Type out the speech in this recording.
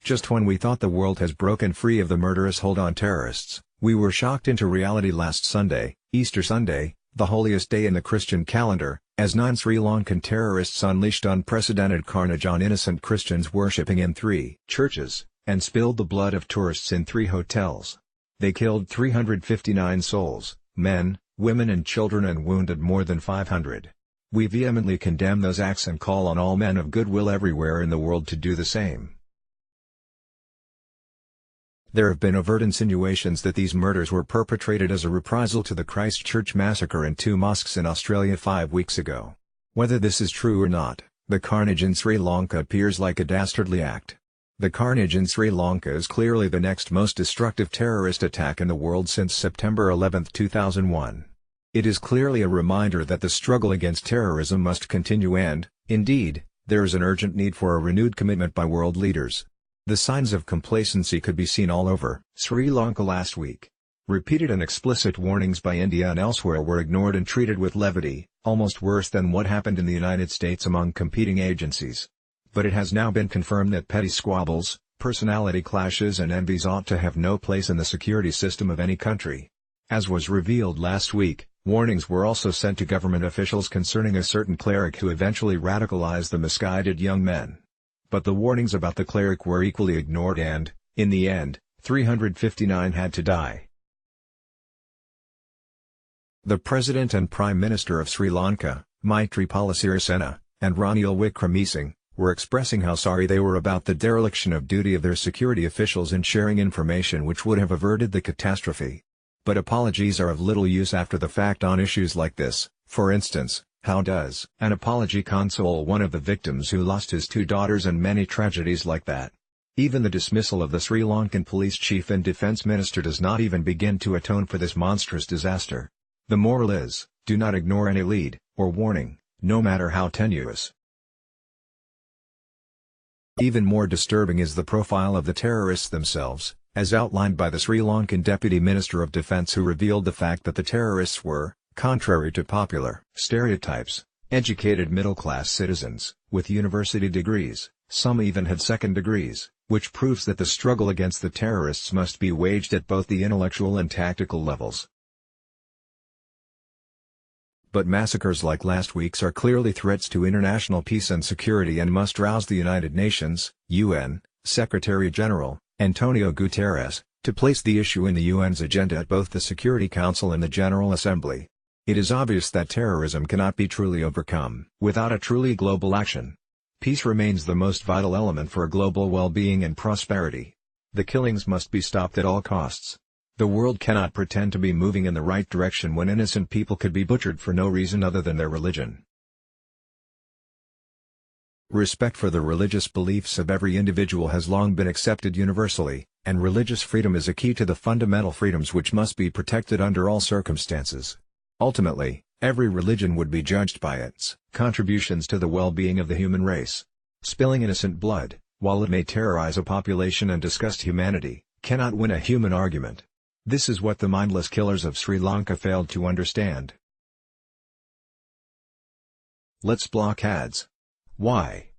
Just when we thought the world has broken free of the murderous hold on terrorists, we were shocked into reality last Sunday, Easter Sunday, the holiest day in the Christian calendar, as 9 Sri Lankan terrorists unleashed unprecedented carnage on innocent Christians worshipping in 3 churches, and spilled the blood of tourists in 3 hotels. They killed 359 souls, men, women and children, and wounded more than 500. We vehemently condemn those acts and call on all men of goodwill everywhere in the world to do the same. There have been overt insinuations that these murders were perpetrated as a reprisal to the Christchurch massacre in 2 mosques in Australia 5 weeks ago. Whether this is true or not, the carnage in Sri Lanka appears like a dastardly act. The carnage in Sri Lanka is clearly the next most destructive terrorist attack in the world since September 11, 2001. It is clearly a reminder that the struggle against terrorism must continue and, indeed, there is an urgent need for a renewed commitment by world leaders. The signs of complacency could be seen all over Sri Lanka last week. Repeated and explicit warnings by India and elsewhere were ignored and treated with levity, almost worse than what happened in the United States among competing agencies. But it has now been confirmed that petty squabbles, personality clashes and envies ought to have no place in the security system of any country. As was revealed last week, warnings were also sent to government officials concerning a certain cleric who eventually radicalized the misguided young men. But the warnings about the cleric were equally ignored and, in the end, 359 had to die. The President and Prime Minister of Sri Lanka, Maithripala Sirisena, and Ranil Wickremesinghe, were expressing how sorry they were about the dereliction of duty of their security officials in sharing information which would have averted the catastrophe. But apologies are of little use after the fact on issues like this. For instance, how does an apology console one of the victims who lost his 2 daughters and many tragedies like that? Even the dismissal of the Sri Lankan police chief and defense minister does not even begin to atone for this monstrous disaster. The moral is, do not ignore any lead, or warning, no matter how tenuous. Even more disturbing is the profile of the terrorists themselves, as outlined by the Sri Lankan Deputy Minister of Defense, who revealed the fact that the terrorists were, contrary to popular stereotypes, educated middle-class citizens, with university degrees. Some even had second degrees, which proves that the struggle against the terrorists must be waged at both the intellectual and tactical levels. But massacres like last week's are clearly threats to international peace and security and must rouse the United Nations, UN, Secretary-General, Antonio Guterres, to place the issue in the UN's agenda at both the Security Council and the General Assembly. It is obvious that terrorism cannot be truly overcome without a truly global action. Peace remains the most vital element for global well-being and prosperity. The killings must be stopped at all costs. The world cannot pretend to be moving in the right direction when innocent people could be butchered for no reason other than their religion. Respect for the religious beliefs of every individual has long been accepted universally, and religious freedom is a key to the fundamental freedoms which must be protected under all circumstances. Ultimately, every religion would be judged by its contributions to the well-being of the human race. Spilling innocent blood, while it may terrorize a population and disgust humanity, cannot win a human argument. This is what the mindless killers of Sri Lanka failed to understand. Let's block ads. Why?